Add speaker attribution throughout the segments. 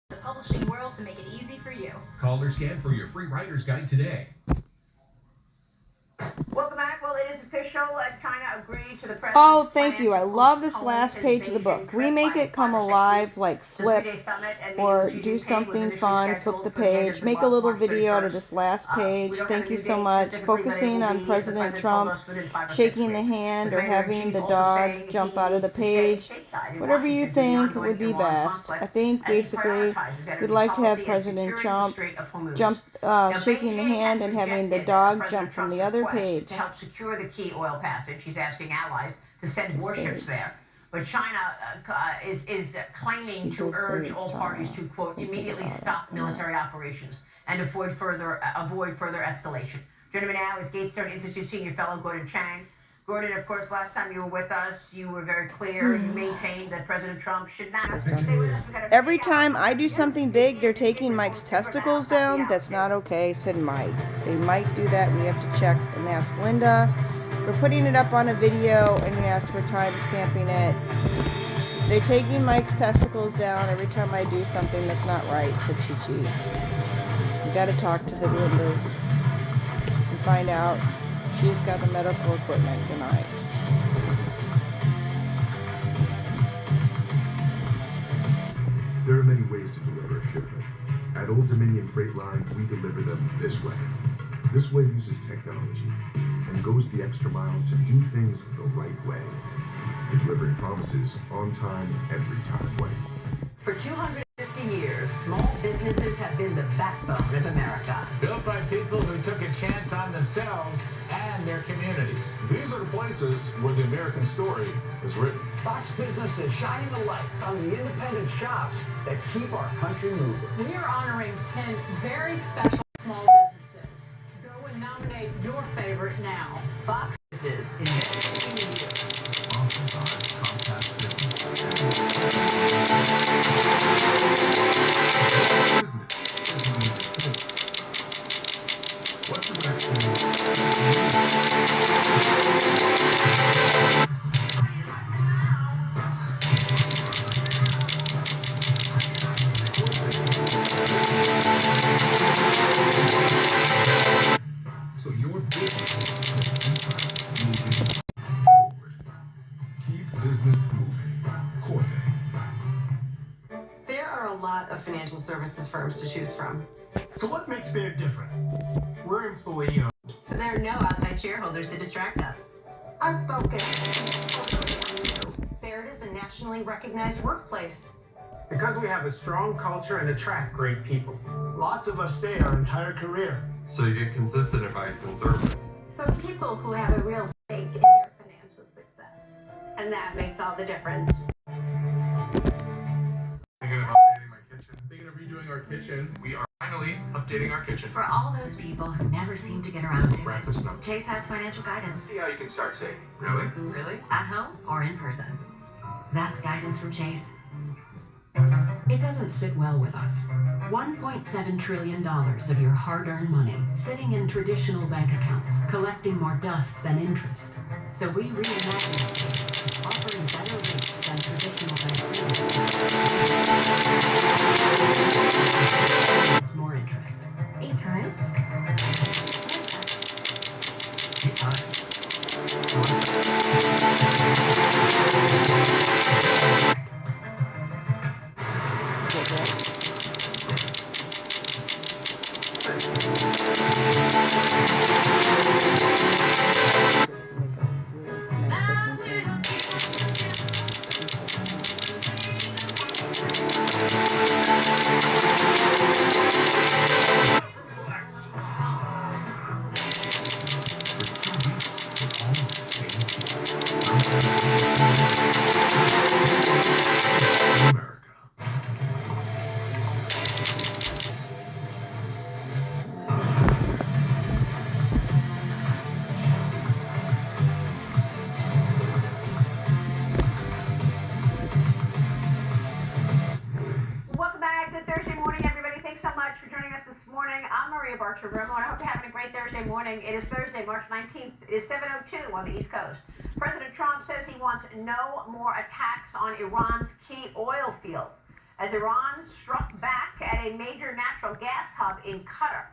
Speaker 1: the publishing world to make it easy for you.
Speaker 2: Call or scan for your free writer's guide today.
Speaker 3: Welcome back. Well, it is official. China agreed to the president's
Speaker 4: Oh, thank you. I love this last page of the book. Remake it come alive, like flip, or do something fun, flip the page, make a little video out of this last page. Thank you so much. Focusing on President Trump, shaking the hand, or having the dog jump out of the page. Whatever you think would be best. I think basically we'd like to have President Trump jump, shaking the hand and having the dog jump from the other page.
Speaker 3: To help secure the key oil passage, he's asking allies to send warships there. But China is claiming to urge all parties to, quote, immediately stop military operations and avoid further escalation. Joining me now is Gatestone Institute Senior Fellow Gordon Chang. Gordon, of course, last time you were with us, you were very clear. You maintained that President Trump should not stay with us.
Speaker 4: Every time I do something big, they're taking Mike's testicles down. That's not okay, said Mike. They might do that. We have to check and ask Linda. We're putting it up on a video, and we asked for time stamping it. They're taking Mike's testicles down every time I do something that's not right, said Chi-Chi. We got to talk to the Lindas and find out. She's got the medical equipment tonight.
Speaker 5: There are many ways to deliver a shipment. At Old Dominion Freight Lines, we deliver them this way. This way uses technology and goes the extra mile to do things the right way. Delivering promises on time, every time way.
Speaker 3: For 250 years, small businesses have been the backbone of America.
Speaker 6: Built by people who took a chance on themselves and their communities.
Speaker 5: These are the places where the American story is written.
Speaker 7: Fox Business is shining a light on the independent shops that keep our country moving.
Speaker 8: We are honoring 10 very special small businesses. Go and nominate your favorite now.
Speaker 3: Fox Business in 15 years.
Speaker 5: So your business is moving forward. Keep business moving. Corday.
Speaker 9: There are a lot of financial services firms to choose from.
Speaker 7: So what makes Bear different? We're employee-owned.
Speaker 9: So there are no outside shareholders to distract us.
Speaker 8: Our focus is on you.
Speaker 9: Baird is a nationally recognized workplace.
Speaker 7: Because we have a strong culture and attract great people. Lots of us stay our entire career.
Speaker 10: So you get consistent advice and service.
Speaker 9: For people who have a real stake in your financial success. And that makes all the difference.
Speaker 10: Thinking of updating my kitchen. Thinking of redoing our kitchen. We are finally updating our kitchen.
Speaker 1: For all those people who never seem to get around to
Speaker 10: Wrap this up.
Speaker 1: Chase has financial guidance.
Speaker 10: See how you can start saving. Really?
Speaker 1: Really? At home or in person. That's guidance from Chase. It doesn't sit well with us. $1.7 trillion of your hard-earned money sitting in traditional bank accounts, collecting more dust than interest. So we reimagine it, offering better rates than traditional bank. It's more interest. 8 times? 8 times.
Speaker 3: Everyone, I hope you're having a great Thursday morning. It is Thursday, March 19th. It is 7:02 on the East Coast. President Trump says he wants no more attacks on Iran's key oil fields. as Iran struck back at a major natural gas hub in Qatar.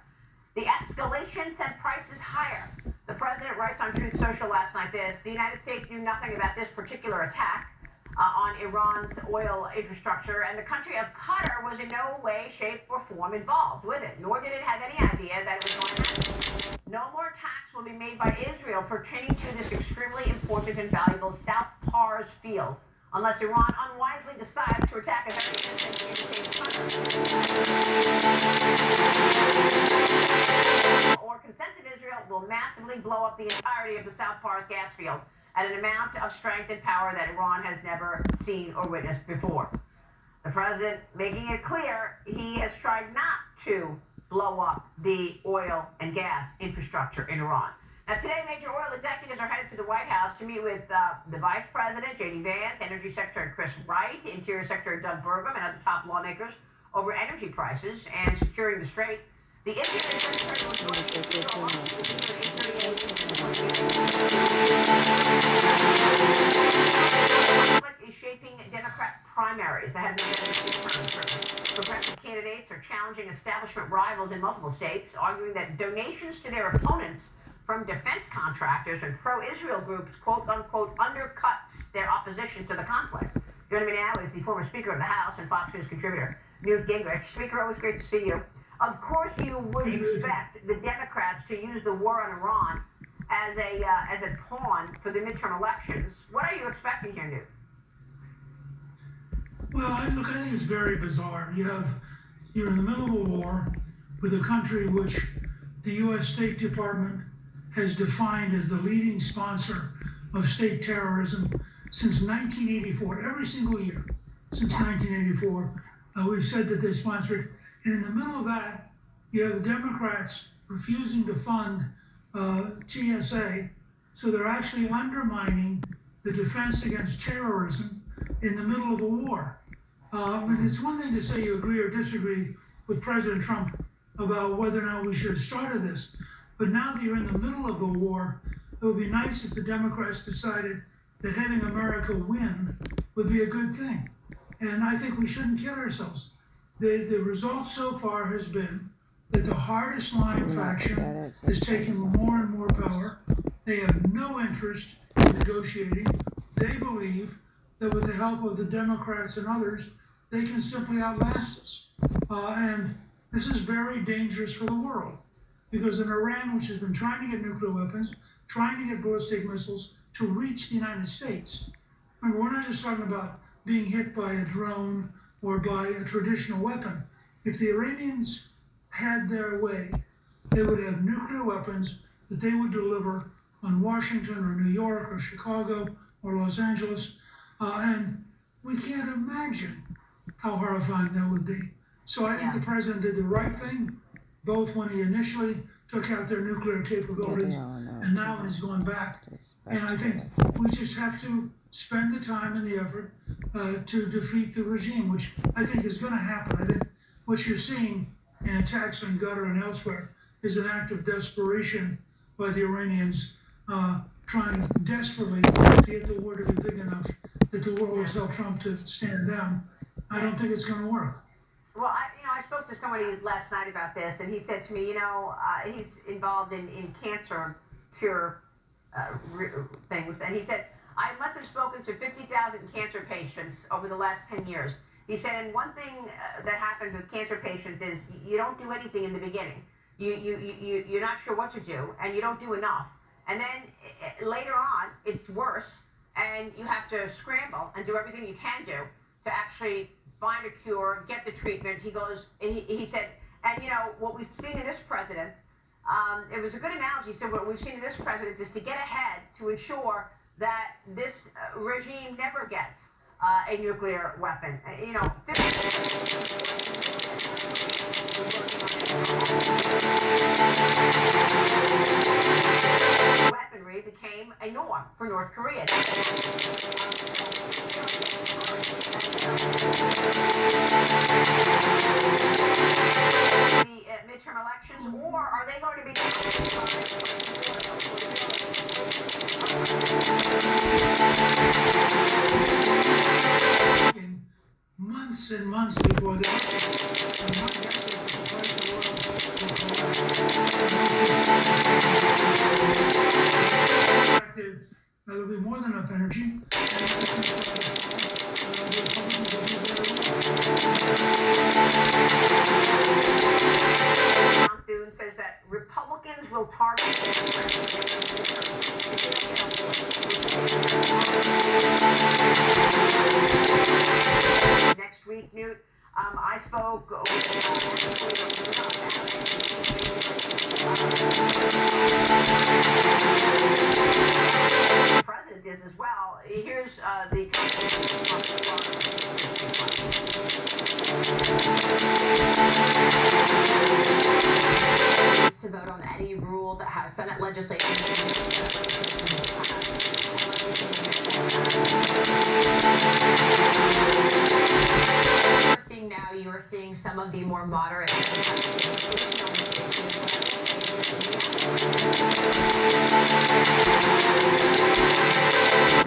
Speaker 3: The escalation sent prices higher. The president writes on Truth Social last night this: the United States knew nothing about this particular attack on Iran's oil infrastructure, and the country of Qatar was in no way, shape, or form involved with it, nor did it have any idea that it was going to happen. No more attacks will be made by Israel pertaining to this extremely important and valuable South Pars field, unless Iran unwisely decides to attack a very innocent or consent of Israel will massively blow up the entirety of the South Pars gas field at an amount of strength and power that Iran has never seen or witnessed before. The president making it clear he has tried not to blow up the oil and gas infrastructure in Iran. Now, today, major oil executives are headed to the White House to meet with the Vice President, J.D. Vance, Energy Secretary Chris Wright, Interior Secretary Doug Burgum, and other top lawmakers over energy prices and securing the strait. The issue is shaping Democrat primaries ahead of the progressive candidates are challenging establishment rivals in multiple states, arguing that donations to their opponents from defense contractors and pro-Israel groups, quote-unquote, undercuts their opposition to the conflict. Joining me now is the former Speaker of the House and Fox News contributor, Newt Gingrich. Speaker, always great to see you. Of course, you would expect the Democrats to use the war on Iran as a pawn for the midterm elections. What are you expecting here, Newt?
Speaker 11: Well, I think it's very bizarre. You're in the middle of a war with a country which the U.S. State Department has defined as the leading sponsor of state terrorism since 1984. Every single year since 1984, we've said that they sponsor it. And in the middle of that, you have the Democrats refusing to fund TSA, so they're actually undermining the defense against terrorism in the middle of a war. And it's one thing to say you agree or disagree with President Trump about whether or not we should have started this, but now that you're in the middle of the war, it would be nice if the Democrats decided that having America win would be a good thing. And I think we shouldn't kid ourselves. The result so far has been that the hardest line faction is taking more and more power. They have no interest in negotiating. They believe that with the help of the Democrats and others, they can simply outlast us. And this is very dangerous for the world, because in Iran, which has been trying to get nuclear weapons, trying to get ballistic missiles to reach the United States, and we're not just talking about being hit by a drone or by a traditional weapon. If the Iranians had their way, they would have nuclear weapons that they would deliver on Washington or New York or Chicago or Los Angeles. And we can't imagine how horrifying that would be. So I think the president did the right thing, both when he initially took out their nuclear capabilities and now when he's going back. And I think we just have to spend the time and the effort to defeat the regime, which I think is going to happen. I think what you're seeing in attacks on Qatar and elsewhere is an act of desperation by the Iranians trying desperately to get the war to be big enough that the world will tell Trump to stand down. I don't think it's going to work.
Speaker 3: Well, I spoke to somebody last night about this, and he said to me, he's involved in cancer cure things, and he said, I must have spoken to 50,000 cancer patients over the last 10 years. He said, and one thing that happens with cancer patients is you don't do anything in the beginning. You're not sure what to do, and you don't do enough. And then later on, it's worse, and you have to scramble and do everything you can do to actually find a cure, get the treatment. He goes, he said, and what we've seen in this president, it was a good analogy. He said, what we've seen in this president is to get ahead to ensure that this regime never gets a nuclear weapon. Weaponry became a norm for North Korea. The midterm elections, or are they going to be
Speaker 11: Months and months before the election. And my guess is that the price of oil will collapse. There'll be more than enough energy. And I think the Republicans will do very well.
Speaker 3: John Thune says that Republicans will target next week, Newt. I spoke with the president is as well. Here's the
Speaker 12: to vote on any rule that has Senate legislation. Now you are seeing some of the more moderate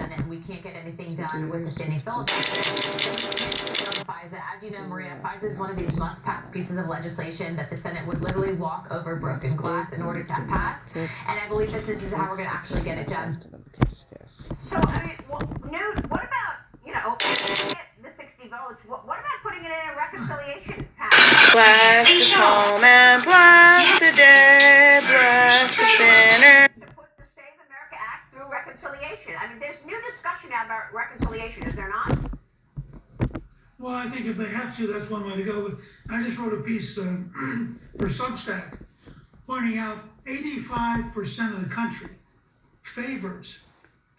Speaker 12: and we can't get anything done with the standing filibuster. FISA, as you know, Maria, FISA is one of these must-pass pieces of legislation that the Senate would literally walk over broken glass in order to pass, and I believe that this is how we're going to actually get it done.
Speaker 3: So, I mean, Newt, what about, the 60 votes, what about putting it in a reconciliation package?
Speaker 4: Bless the home and bless the dead, bless the sinner.
Speaker 3: To put the Save America Act through reconciliation. I mean, there's new discussion now about reconciliation, is there not?
Speaker 11: Well, I think if they have to, that's one way to go. I just wrote a piece for Substack pointing out 85% of the country favors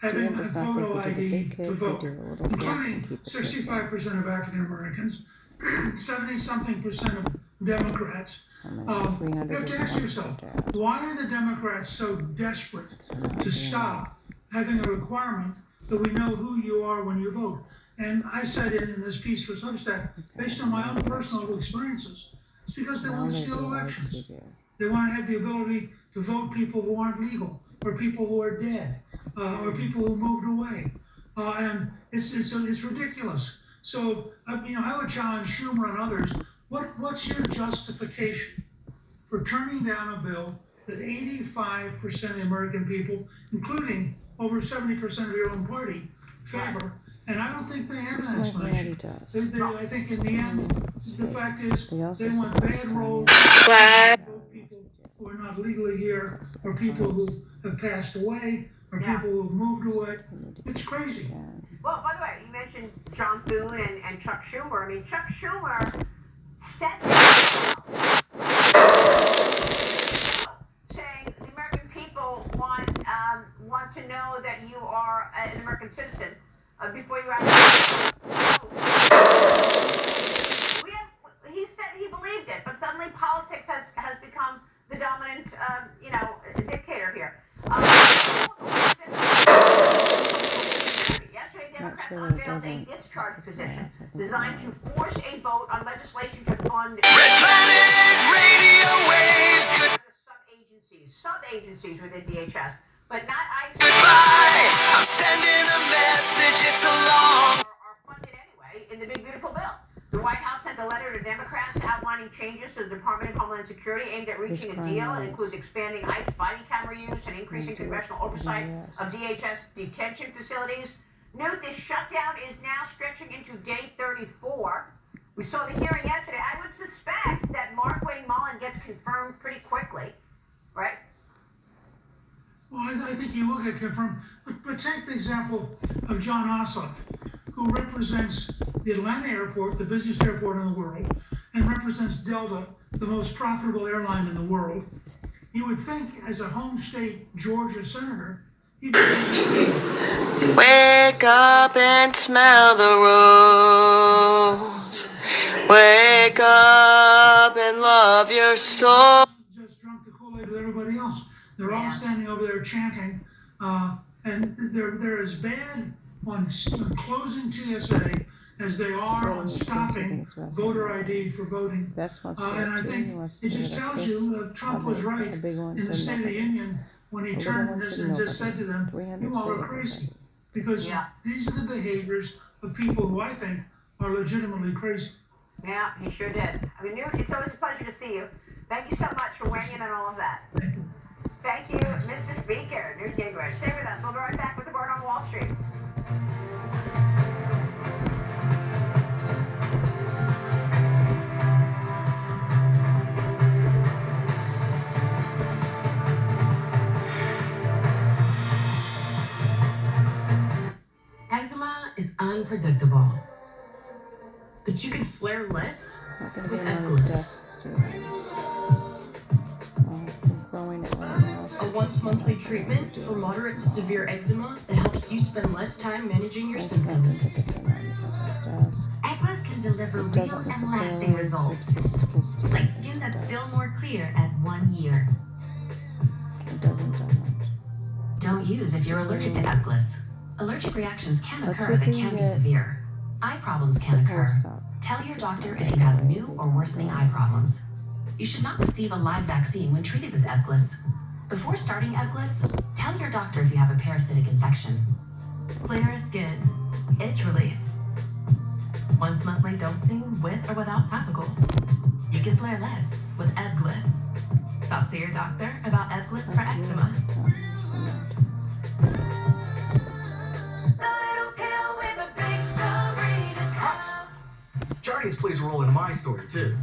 Speaker 11: having a photo ID to vote, including 65% of African Americans, 70-something% of Democrats. You have to ask yourself, why are the Democrats so desperate to stop having a requirement that we know who you are when you vote? And I said it in this piece for Substack, based on my own personal experiences. It's because they want to steal elections. They want to have the ability to vote people who aren't legal, or people who are dead, or people who moved away. And it's ridiculous. So, I would challenge Schumer and others, what's your justification for turning down a bill that 85% of the American people, including over 70% of your own party, favor? And I don't think they have an explanation. I think in the end, the fact is they want bad roles, people who are not legally here, or people who have passed away, or people who have moved away. It's crazy.
Speaker 3: Well, by the way, you mentioned John Thune and Chuck Schumer. I mean, Chuck Schumer said saying the American people want to know that you are an American citizen before you actually he said he believed it, but suddenly politics has become the dominant dictator here. Yesterday, Democrats unveiled a discharge position designed to force a vote on legislation to fund Red Planet Radio Waves. Sub-agencies within DHS, but not ICE. Goodbye. I'm sending a message. It's a long. Are funded anyway in the big beautiful bill. The White House sent a letter to Democrats outlining changes to the Department of Homeland Security aimed at reaching a deal. It includes expanding ICE body camera use and increasing congressional oversight of DHS detention facilities. Note this shutdown is now stretching into day 34. We saw the hearing yesterday. I would suspect that Mark Wayne Mullen gets confirmed pretty quickly, right?
Speaker 11: Well, I think you look at confirm, but take the example of John Ossoff, who represents the Atlanta airport, the busiest airport in the world, and represents Delta, the most profitable airline in the world. You would think, as a home state Georgia senator, he'd be
Speaker 4: wake up and smell the rose. Wake up and love your soul.
Speaker 11: Just drunk the Kool-Aid with everybody else. They're all standing over there chanting, and they're as bad on closing TSA as they are on stopping voter ID for voting. And I think it just tells you Trump was right in the State of the Union when he turned and just said to them, you all are crazy. Because these are the behaviors of people who I think are legitimately crazy.
Speaker 3: Yeah, he sure did. I mean, it's always a pleasure to see you. Thank you so much for weighing in on all of that. Thank you, Mr. Speaker. Newt Gingrich. Stay with us. We'll be right back with the Word on Wall Street.
Speaker 1: Eczema is unpredictable, but you can flare less
Speaker 4: Not gonna
Speaker 1: with
Speaker 4: get him on his
Speaker 1: Gliss.
Speaker 4: desk. It's too late. I'm growing it right now.
Speaker 1: A once-monthly treatment for moderate to severe eczema that helps you spend less time managing your
Speaker 4: I
Speaker 1: symptoms.
Speaker 4: think it's in on his desk.
Speaker 1: Gliss can deliver
Speaker 4: It
Speaker 1: real
Speaker 4: doesn't
Speaker 1: and
Speaker 4: necessarily.
Speaker 1: lasting results,
Speaker 4: It's
Speaker 1: like skin that's still more clear at 1 year.
Speaker 4: It doesn't.
Speaker 1: Don't use if you're allergic to Gliss. Allergic reactions can
Speaker 4: Let's see
Speaker 1: occur
Speaker 4: if
Speaker 1: that
Speaker 4: we
Speaker 1: can
Speaker 4: can
Speaker 1: be
Speaker 4: get
Speaker 1: severe. Eye problems can occur.
Speaker 4: Pulse up.
Speaker 1: Tell your doctor if you have new or worsening eye problems. You should not receive a live vaccine when treated with Gliss. Before starting Gliss, tell your doctor if you have a parasitic infection. Clear skin, itch relief. Once monthly dosing with or without topicals. You can flare less with Gliss. Talk to your doctor about Gliss for eczema.
Speaker 7: Jardiance plays a role in my story, too.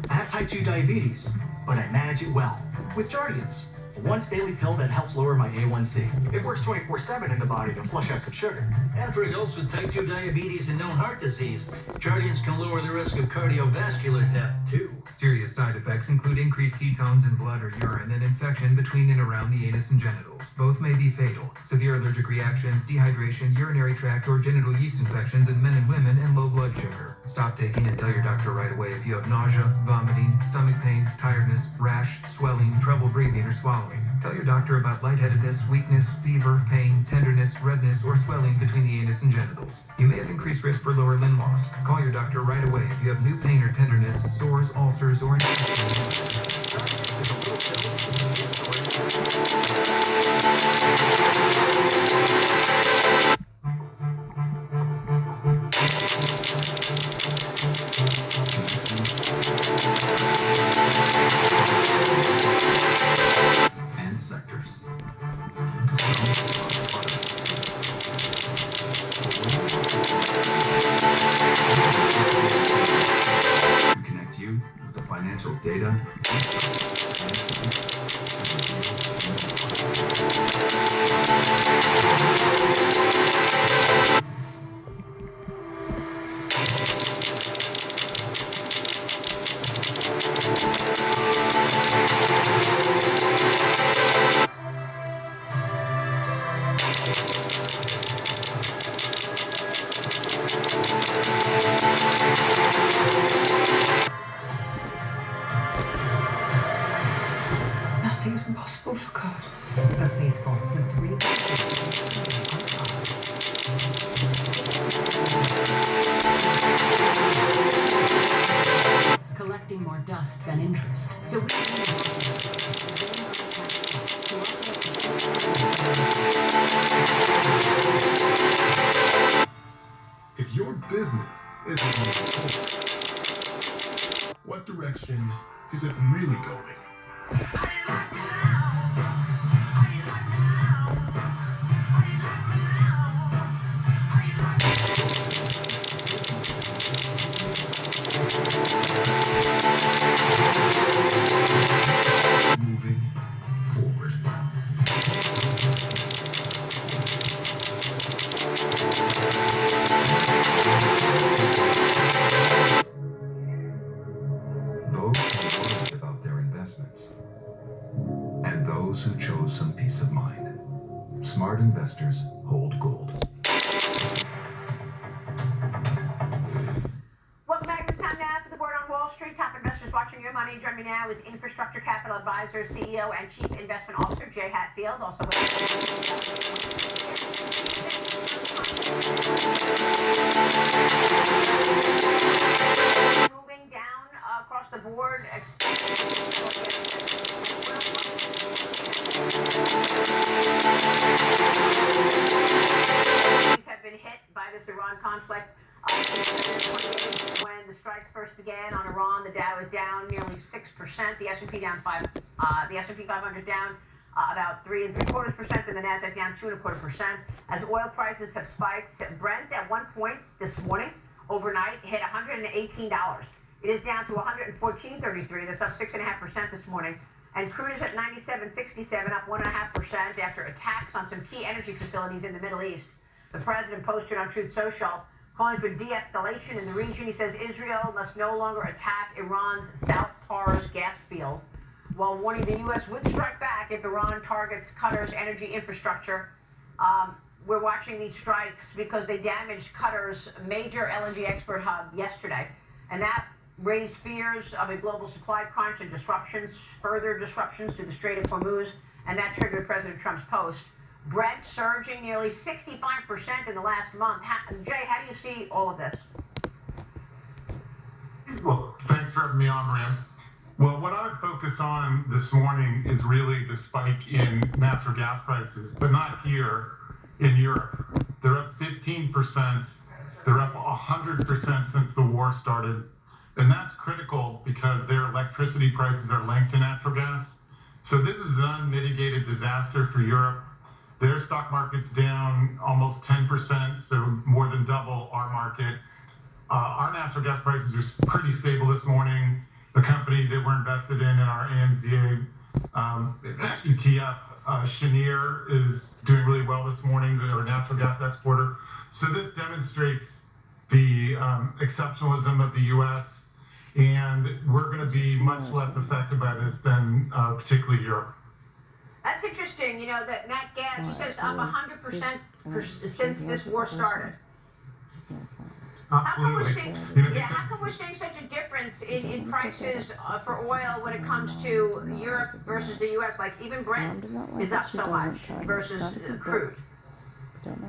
Speaker 7: I have type 2 diabetes, but I manage it well with Jardiance, a once-daily pill that helps lower my A1C. It works 24/7 in the body to flush out some sugar.
Speaker 6: And for adults with type 2 diabetes and known heart disease, Jardiance can lower the risk of cardiovascular death, too.
Speaker 10: Serious side effects include increased ketones in blood or urine and infection between and around the anus and genitals. Both may be fatal. Severe allergic reactions, dehydration, urinary tract or genital yeast infections in men and women, and low blood sugar. Stop taking and tell your doctor right away if you have nausea, vomiting, stomach pain, tiredness, rash, swelling, trouble breathing or swallowing. Tell your doctor about lightheadedness, weakness, fever, pain, tenderness, redness, or swelling between the anus and genitals. You may have increased risk for lower limb loss. Call your doctor right away if you have new pain or tenderness, sores, ulcers, or and sectors. To connect you with the financial data.
Speaker 1: Nothing is impossible for God. The faithful, the three. It's collecting more dust than interest. So we
Speaker 5: If your business isn't moving forward, what direction is it really going? Moving forward. Those who learned about their investments, and those who chose some peace of mind. Smart investors hold gold.
Speaker 3: Welcome back. It's time now for the Word on Wall Street. Top investors watching your money. Joining me now is Infrastructure Capital Advisor, CEO, and Chief Investment Officer Jay Hatfield. Also with moving down across the board. Have been hit by this Iran conflict. When the strikes first began on Iran, the Dow is down nearly 6%. The S&P down the S&P 500 down about 3.75%, and the Nasdaq down 2.25%. As oil prices have spiked, Brent at one point this morning, overnight, hit $118. It is down to $114.33. That's up 6.5% this morning. And crude is at 97.67, up 1.5% after attacks on some key energy facilities in the Middle East. The president posted on Truth Social, calling for de-escalation in the region. He says Israel must no longer attack Iran's South Pars gas field, while warning the U.S. would strike back if Iran targets Qatar's energy infrastructure. We're watching these strikes because they damaged Qatar's major LNG export hub yesterday, and that raised fears of a global supply crunch and further disruptions to the Strait of Hormuz, and that triggered President Trump's post. Brent surging nearly 65% in the last month. Jay, how do you see all of this?
Speaker 13: Well, thanks for having me on, Maria. Well, what I would focus on this morning is really the spike in natural gas prices, but not here in Europe. They're up 15%. They're up 100% since the war started. And that's critical because their electricity prices are linked to natural gas. So this is an unmitigated disaster for Europe. Their stock market's down almost 10%, so more than double our market. Our natural gas prices are pretty stable this morning. The company that we're invested in our AMZA ETF, Cheniere, is doing really well this morning. They're a natural gas exporter. So this demonstrates the exceptionalism of the U.S., and we're going to be much less affected by this than particularly Europe.
Speaker 3: That's interesting, that nat gas, he says up 100% since this war started.
Speaker 13: Absolutely.
Speaker 3: How come we're seeing such a difference in prices for oil when it comes to Europe versus the U.S.? Like even Brent is up so much versus crude.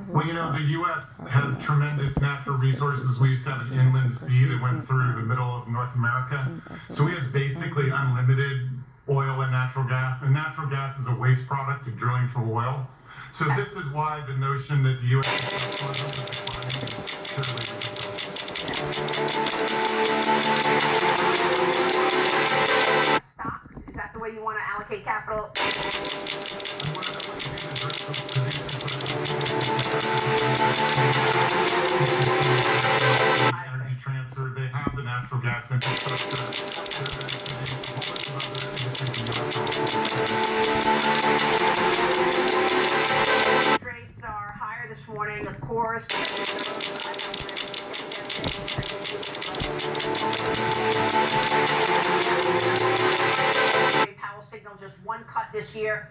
Speaker 13: Well, the U.S. has tremendous natural resources. We used to have an inland sea that went through the middle of North America. So we have basically unlimited oil and natural gas. And natural gas is a waste product of drilling for oil. So this is why the notion that the U.S.
Speaker 3: Stocks? Is that the way you want to allocate capital?
Speaker 13: Energy transfer, they have the natural gas infrastructure.
Speaker 3: Rates are higher this morning, of course. Powell signaled just one cut this year.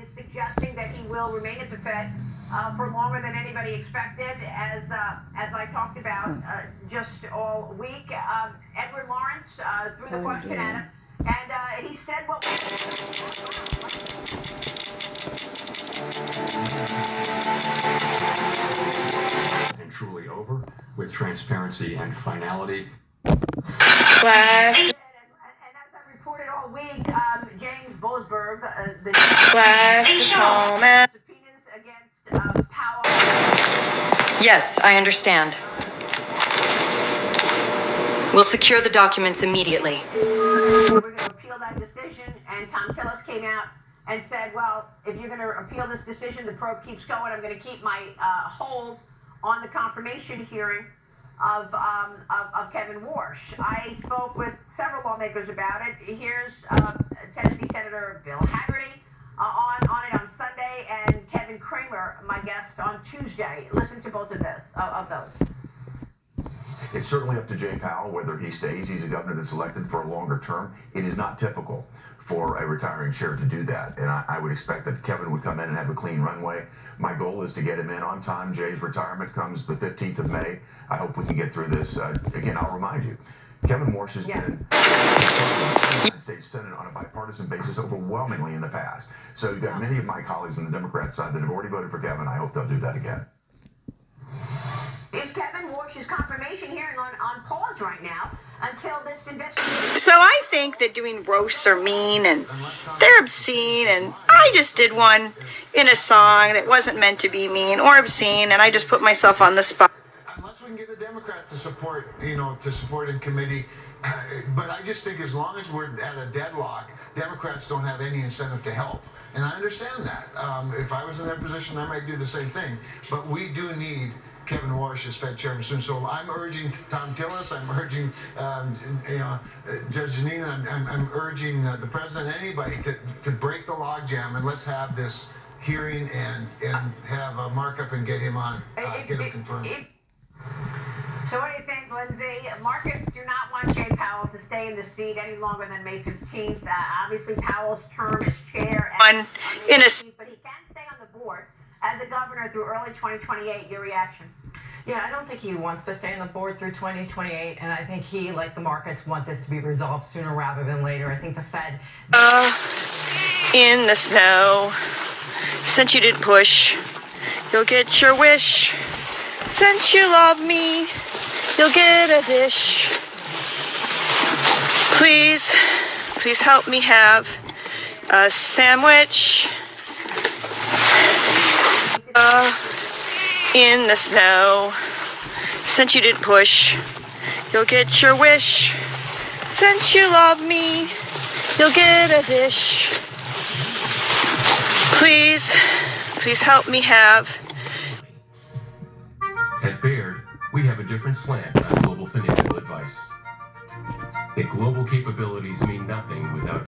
Speaker 3: Is suggesting that he will remain at the Fed for longer than anybody expected, as I talked about just all week. Edward Lawrence threw the question at him, and he said what
Speaker 14: and truly over with transparency and finality.
Speaker 3: Class. And as I reported all week, James Boasberg, the class is home. Subpoenas against Powell.
Speaker 15: Yes, I understand. We'll secure the documents immediately.
Speaker 3: We're going to appeal that decision, and Tom Tillis came out and said, well, if you're going to appeal this decision, the probe keeps going, I'm going to keep my hold on the confirmation hearing of Kevin Warsh. I spoke with several lawmakers about it. Here's Tennessee Senator Bill Hagerty on it on Sunday, and Kevin Kramer, my guest, on Tuesday. Listen to both of those.
Speaker 16: It's certainly up to Jay Powell whether he stays. He's a governor that's elected for a longer term. It is not typical for a retiring chair to do that, and I would expect that Kevin would come in and have a clean runway. My goal is to get him in on time. Jay's retirement comes the 15th of May. I hope we can get through this. Again, I'll remind you, Kevin Warsh has been in the United States Senate on a bipartisan basis overwhelmingly in the past. So you've got many of my colleagues on the Democrat side that have already voted for Kevin. I hope they'll do that again.
Speaker 3: Is Kevin Warsh's confirmation hearing on pause right now until this investigation?
Speaker 4: So I think that doing roasts are mean and they're obscene, and I I just did one in a song that wasn't meant to be mean or obscene, and I just put myself on the spot.
Speaker 17: Unless we can get a Democrat to support, to support in committee. But I just think as long as we're at a deadlock, Democrats don't have any incentive to help. And I understand that. If I was in their position, I might do the same thing. But we do need Kevin Warsh as Fed chairman soon. So I'm urging Tom Tillis, I'm urging Judge Janine, I'm urging the president, anybody to break the logjam, and let's have this hearing and have a markup and get him on, get him confirmed.
Speaker 3: So what do you think, Lindsay? Markets do not want Jay Powell to stay in the seat any longer than May 15th. Obviously, Powell's term as chair, but he can stay on the board as a governor through early 2028. Your reaction?
Speaker 18: Yeah, I don't think he wants to stay on the board through 2028, and I think he, like the markets, want this to be resolved sooner rather than later. I think the Fed...
Speaker 4: In the snow, since you didn't push, you'll get your wish. Since you love me, you'll get a dish. Please help me have a sandwich. In the snow, since you didn't push, you'll get your wish. Since you love me, you'll get a dish. Please help me have.
Speaker 2: At Baird, we have a different slant on global financial advice. That global capabilities mean nothing without